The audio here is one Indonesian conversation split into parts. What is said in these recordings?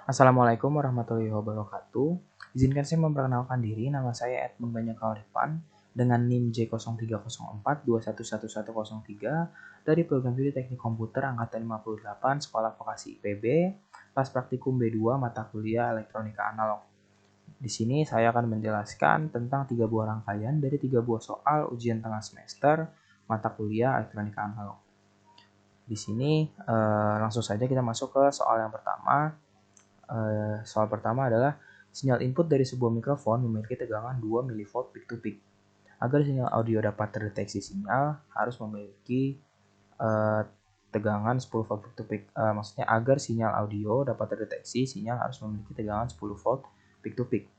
Assalamualaikum warahmatullahi wabarakatuh. Izinkan saya memperkenalkan diri, nama saya Edmund Banyakal Rifan dengan NIM J0304211103 dari Program Studi Teknik Komputer Angkatan 58 Sekolah Vokasi IPB, kelas praktikum B2 mata kuliah Elektronika Analog. Di sini saya akan menjelaskan tentang 3 buah rangkaian dari 3 buah soal ujian tengah semester mata kuliah Elektronika Analog. Di sini langsung saja kita masuk ke soal yang pertama. Soal pertama adalah sinyal input dari sebuah mikrofon memiliki tegangan 2 mV peak to peak. Agar sinyal audio dapat terdeteksi sinyal harus memiliki tegangan 10 volt peak to peak. Maksudnya agar sinyal audio dapat terdeteksi sinyal harus memiliki tegangan 10 volt peak to peak.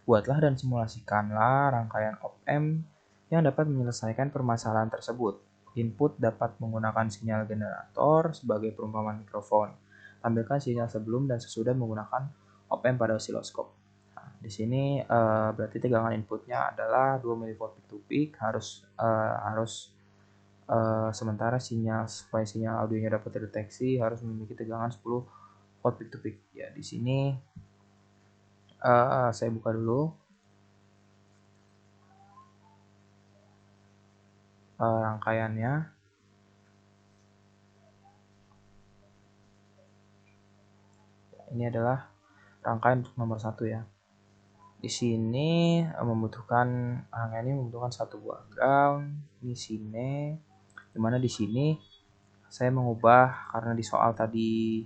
Buatlah dan simulasikanlah rangkaian op-amp yang dapat menyelesaikan permasalahan tersebut. Input dapat menggunakan sinyal generator sebagai perumpamaan mikrofon. Tampilkan sinyal sebelum dan sesudah menggunakan op-amp pada osiloskop. Nah, di sini berarti tegangan inputnya adalah 2 mV peak to peak, harus sementara supaya sinyal audionya dapat terdeteksi harus memiliki tegangan 10 volt peak to peak. Ya, di sini saya buka dulu rangkaiannya. Ini adalah rangkaian untuk nomor 1 ya. Di sini rangkaian ini membutuhkan satu buah ground, ini sini, dimana di sini saya mengubah karena di soal tadi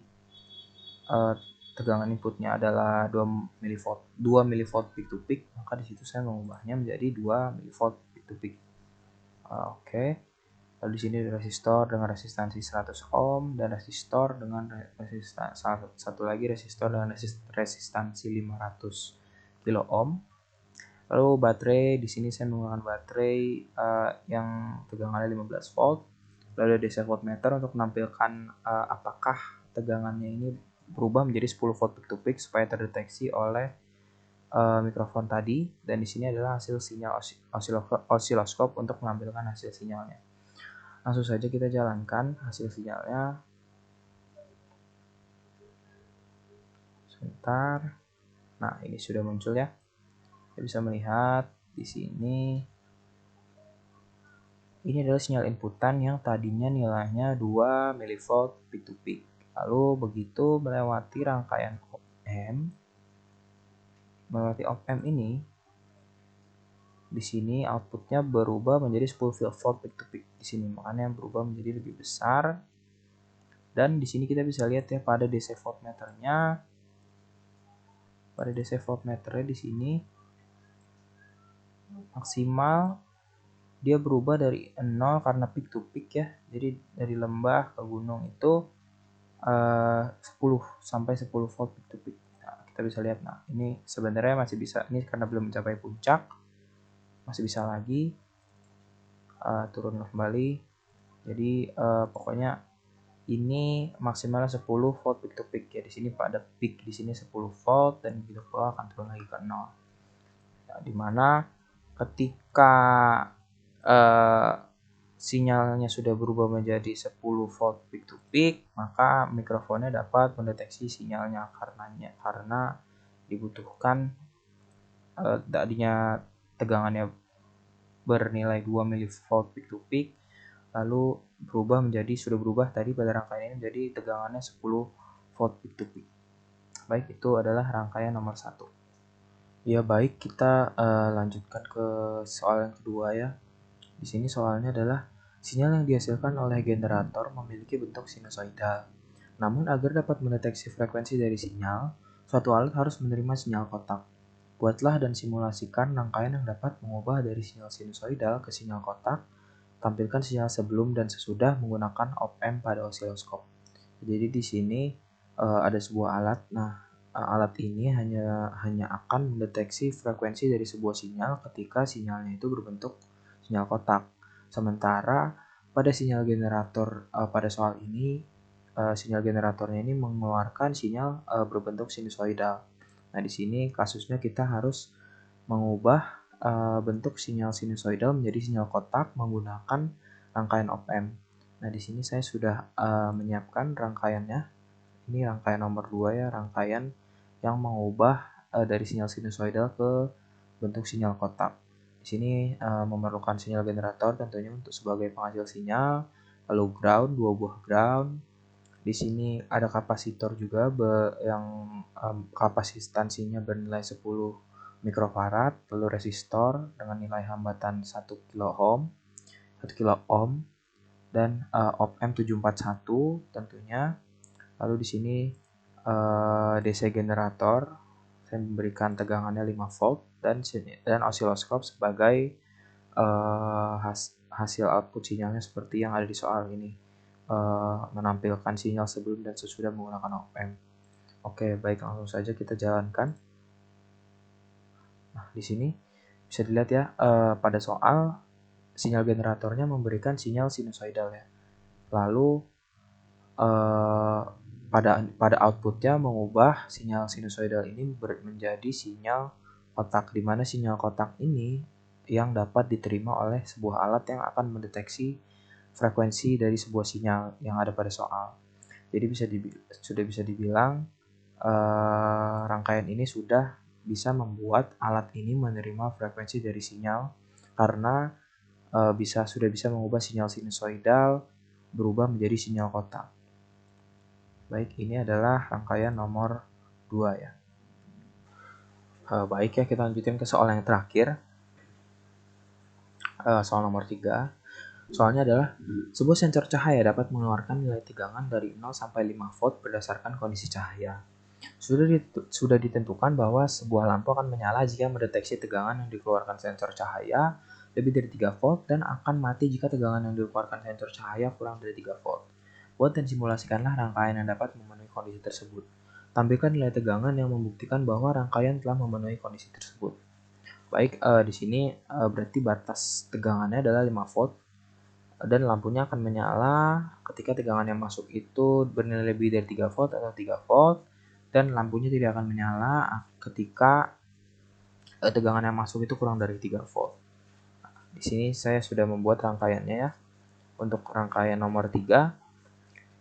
tegangan inputnya adalah 2 mV peak to peak, maka di situ saya mengubahnya menjadi 2 mV peak to peak. Oke. Lalu di sini ada resistor dengan resistansi 100 ohm dan resistor dengan satu lagi resistor dengan resistansi 500 kilo ohm. Lalu baterai, di sini saya menggunakan baterai yang tegangannya 15 volt. Lalu ada DC voltmeter untuk menampilkan apakah tegangannya ini berubah menjadi 10 volt peak to peak supaya terdeteksi oleh mikrofon tadi. Dan di sini adalah hasil sinyal osiloskop untuk menampilkan hasil sinyalnya. Langsung saja kita jalankan hasil sinyalnya. Sebentar. Nah, ini sudah muncul ya. Kita bisa melihat di sini. Ini adalah sinyal inputan yang tadinya nilainya 2 mV peak to peak. Lalu begitu melewati rangkaian op-amp ini, di sini outputnya berubah menjadi 10 volt peak to peak. Di sini makanya berubah menjadi lebih besar. Dan di sini kita bisa lihat ya pada DC voltmeternya. Pada DC voltmeternya di sini maksimal dia berubah dari 0 karena peak to peak ya. Jadi dari lembah ke gunung itu 10 sampai 10 volt peak to peak. Nah, kita bisa lihat. Nah, ini sebenarnya masih bisa. Ini karena belum mencapai puncak. Masih bisa lagi turun kembali. Jadi pokoknya ini maksimalnya 10 volt peak to peak ya. Di sini pada peak di sini 10 volt dan begitu pula akan turun lagi ke 0. Nah, dimana ketika sinyalnya sudah berubah menjadi 10 volt peak to peak, maka mikrofonnya dapat mendeteksi sinyalnya karena dibutuhkan tadinya tegangannya bernilai 2 mV peak to peak, lalu sudah berubah tadi pada rangkaian ini menjadi tegangannya 10 volt peak to peak. Baik, itu adalah rangkaian nomor 1. Ya baik, kita lanjutkan ke soal yang kedua ya. Di sini soalnya adalah sinyal yang dihasilkan oleh generator memiliki bentuk sinusoidal. Namun agar dapat mendeteksi frekuensi dari sinyal, suatu alat harus menerima sinyal kotak. Buatlah dan simulasikan rangkaian yang dapat mengubah dari sinyal sinusoidal ke sinyal kotak. Tampilkan sinyal sebelum dan sesudah menggunakan op-amp pada osiloskop. Jadi di sini ada sebuah alat. Nah, alat ini hanya akan mendeteksi frekuensi dari sebuah sinyal ketika sinyalnya itu berbentuk sinyal kotak. Sementara pada sinyal generator pada soal ini sinyal generatornya ini mengeluarkan sinyal berbentuk sinusoidal. Nah, di sini kasusnya kita harus mengubah bentuk sinyal sinusoidal menjadi sinyal kotak menggunakan rangkaian op-amp. Nah, di sini saya sudah menyiapkan rangkaiannya. Ini rangkaian nomor 2 ya, rangkaian yang mengubah dari sinyal sinusoidal ke bentuk sinyal kotak. Di sini memerlukan sinyal generator tentunya untuk sebagai penghasil sinyal, lalu ground, 2 buah ground. Di sini ada kapasitor juga yang kapasitansinya bernilai 10 mikrofarad, lalu resistor dengan nilai hambatan 1 kilo ohm dan op-amp 741 tentunya. Lalu di sini DC generator, saya memberikan tegangannya 5 volt dan osiloskop sebagai hasil output sinyalnya seperti yang ada di soal ini, menampilkan sinyal sebelum dan sesudah menggunakan op-amp. Oke, baik, langsung saja kita jalankan. Nah, di sini bisa dilihat ya, pada soal sinyal generatornya memberikan sinyal sinusoidal ya. Lalu pada outputnya mengubah sinyal sinusoidal ini menjadi sinyal kotak, di mana sinyal kotak ini yang dapat diterima oleh sebuah alat yang akan mendeteksi frekuensi dari sebuah sinyal yang ada pada soal. Jadi sudah bisa dibilang rangkaian ini sudah bisa membuat alat ini menerima frekuensi dari sinyal karena sudah bisa mengubah sinyal sinusoidal berubah menjadi sinyal kotak. Baik, ini adalah rangkaian nomor 2 ya. Baik ya, kita lanjutin ke soal yang terakhir. Soal nomor 3. Soalnya adalah sebuah sensor cahaya dapat mengeluarkan nilai tegangan dari 0 sampai 5 volt berdasarkan kondisi cahaya. Sudah ditentukan bahwa sebuah lampu akan menyala jika mendeteksi tegangan yang dikeluarkan sensor cahaya lebih dari 3 volt dan akan mati jika tegangan yang dikeluarkan sensor cahaya kurang dari 3 volt. Buat dan simulasikanlah rangkaian yang dapat memenuhi kondisi tersebut. Tampilkan nilai tegangan yang membuktikan bahwa rangkaian telah memenuhi kondisi tersebut. Baik, di sini berarti batas tegangannya adalah 5 volt dan lampunya akan menyala ketika tegangan yang masuk itu bernilai lebih dari 3 volt atau 3 volt dan lampunya tidak akan menyala ketika tegangan yang masuk itu kurang dari 3 volt. Di sini saya sudah membuat rangkaiannya ya. Untuk rangkaian nomor 3,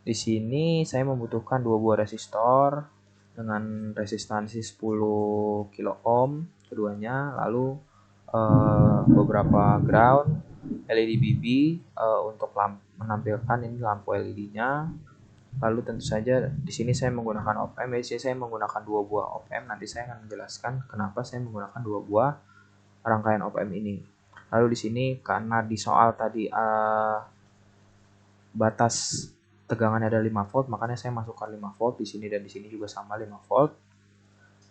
di sini saya membutuhkan 2 buah resistor dengan resistansi 10 kilo ohm keduanya, lalu beberapa ground, LED BB untuk menampilkan ini lampu LED-nya. Lalu tentu saja di sini saya menggunakan op-amp. Di sini saya menggunakan 2 buah op-amp. Nanti saya akan menjelaskan kenapa saya menggunakan 2 buah rangkaian op-amp ini. Lalu di sini karena di soal tadi batas tegangannya ada 5 volt, makanya saya masukkan 5 volt di sini dan di sini juga sama 5 volt.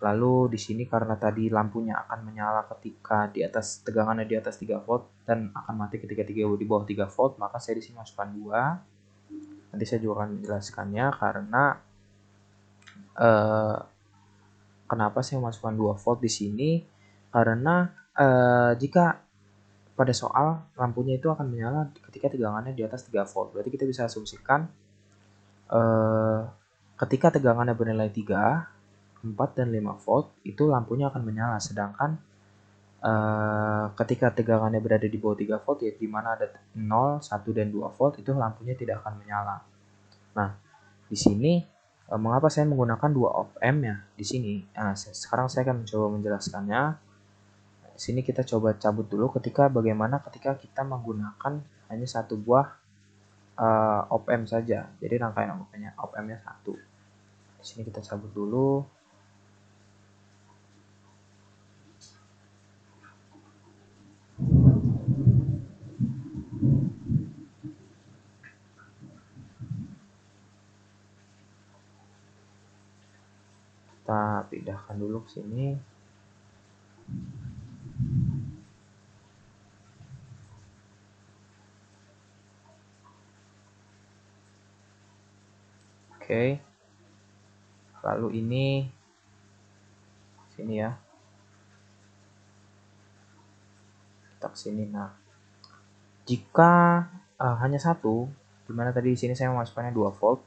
Lalu di sini karena tadi lampunya akan menyala ketika tegangannya di atas 3 volt dan akan mati ketika di bawah 3 volt, maka saya di sini masukkan 2. Nanti saya juga akan menjelaskannya karena kenapa saya masukkan 2 volt di sini, karena jika pada soal lampunya itu akan menyala ketika tegangannya di atas 3 volt. Berarti kita bisa asumsikan ketika tegangannya bernilai 3, 4 dan 5 volt itu lampunya akan menyala, sedangkan ketika tegangannya berada di bawah 3 volt ya di mana ada 0, 1 dan 2 volt itu lampunya tidak akan menyala. Nah, di sini mengapa saya menggunakan 2 op-amp ya di sini? Nah, sekarang saya akan mencoba menjelaskannya. Di sini kita coba cabut dulu bagaimana ketika kita menggunakan hanya 1 buah op-amp saja. Jadi rangkaian op-ampnya 1. Di sini kita cabut dulu. Kita pindahkan dulu ke sini. Oke. Lalu ini sini ya. Kita ke sini. Nah, jika hanya 1, dimana tadi di sini saya memasukkannya 2 volt,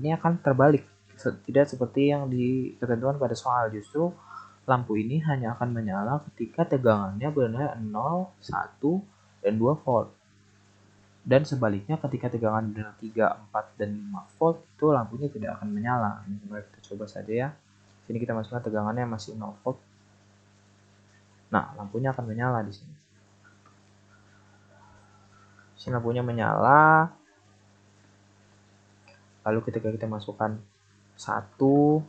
ini akan terbalik. Tidak seperti yang ditentukan pada soal, justru lampu ini hanya akan menyala ketika tegangannya bernilai 0, 1, dan 2 volt. Dan sebaliknya ketika tegangan bernilai 3, 4, dan 5 volt itu lampunya tidak akan menyala. Kita coba saja ya. Sini kita masukkan tegangannya masih 0 volt. Nah, lampunya akan menyala di sini. Sini lampunya menyala. Lalu ketika kita masukkan 1,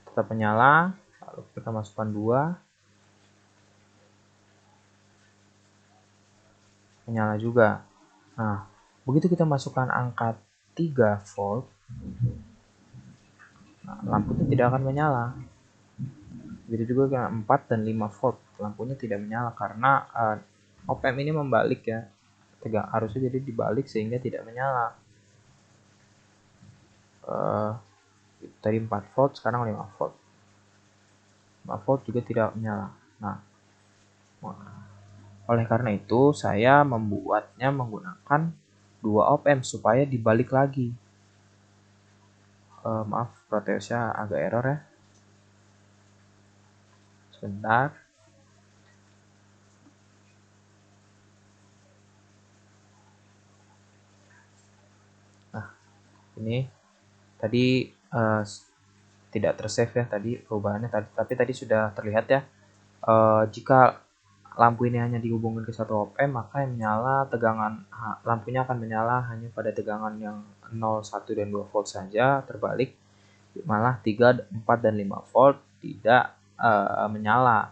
tetap menyala. Lalu kita masukkan 2, menyala juga. Nah, begitu kita masukkan angka 3 volt, nah, lampunya tidak akan menyala. Begitu juga dengan 4 dan 5 volt, lampunya tidak menyala karena op-amp ini membalik ya. Harusnya jadi dibalik sehingga tidak menyala. Tadi 4 volt, sekarang 5 volt. 5 volt juga tidak menyala. Nah, oleh karena itu saya membuatnya menggunakan 2 op-amp supaya dibalik lagi. Maaf, Proteusnya agak error ya. Sebentar. Nah, ini tadi tidak tersave ya tadi perubahannya, tapi tadi sudah terlihat ya. Jika lampu ini hanya dihubungkan ke satu op-amp, maka yang menyala lampunya akan menyala hanya pada tegangan yang 0, 1, dan 2 volt saja. Terbalik, malah 3, 4, dan 5 volt tidak menyala.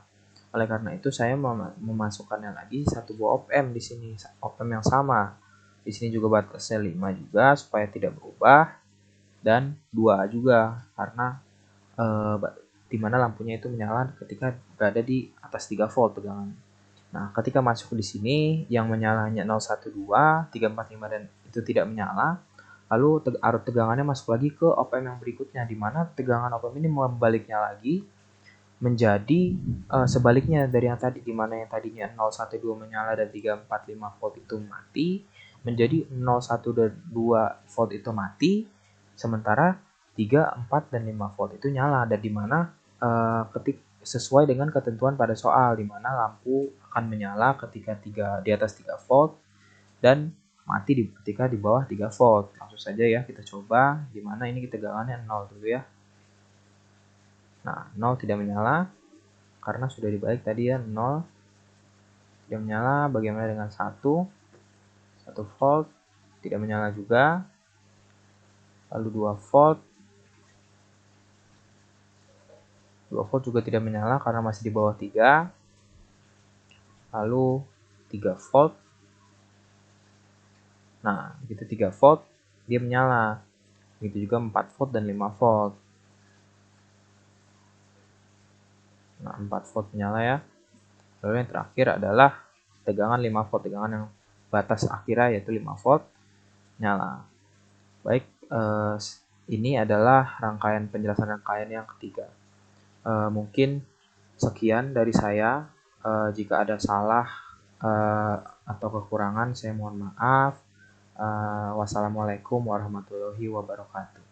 Oleh karena itu saya memasukkannya lagi satu buah op-amp di sini, op-amp yang sama. Di sini juga batasnya 5 juga supaya tidak berubah, dan 2 juga karena di mana lampunya itu menyala ketika berada di atas 3 volt tegangan. Nah, ketika masuk di sini yang menyala hanya 0, 1, 2, 3, 4, 5 dan itu tidak menyala. Lalu arus tegangannya masuk lagi ke op-amp yang berikutnya, di mana tegangan op-amp ini membaliknya lagi menjadi sebaliknya dari yang tadi, di mana yang tadinya 0, 1, 2 menyala dan 3, 4, 5 volt itu mati, menjadi 0, 1, dan 2 volt itu mati, sementara 3, 4, dan 5 volt itu nyala. Dan di mana sesuai dengan ketentuan pada soal, di mana lampu akan menyala ketika di atas 3 volt dan mati ketika di bawah 3 volt. Langsung saja ya kita coba, di mana ini tegangannya 0 dulu ya. Nah, 0 tidak menyala karena sudah dibalik tadi ya, 0 tidak menyala. Bagaimana dengan 1 volt tidak menyala juga. Lalu 2 volt juga tidak menyala karena masih di bawah 3. Lalu 3 volt. Nah, begitu 3 volt dia menyala. Begitu juga 4 volt dan 5 volt. Nah, 4 volt menyala ya. Lalu yang terakhir adalah tegangan 5 volt, tegangan yang batas akhirnya yaitu 5 volt nyala. Baik, ini adalah penjelasan rangkaian yang ketiga. Mungkin sekian dari saya. Jika ada salah atau kekurangan, saya mohon maaf. Wassalamualaikum warahmatullahi wabarakatuh.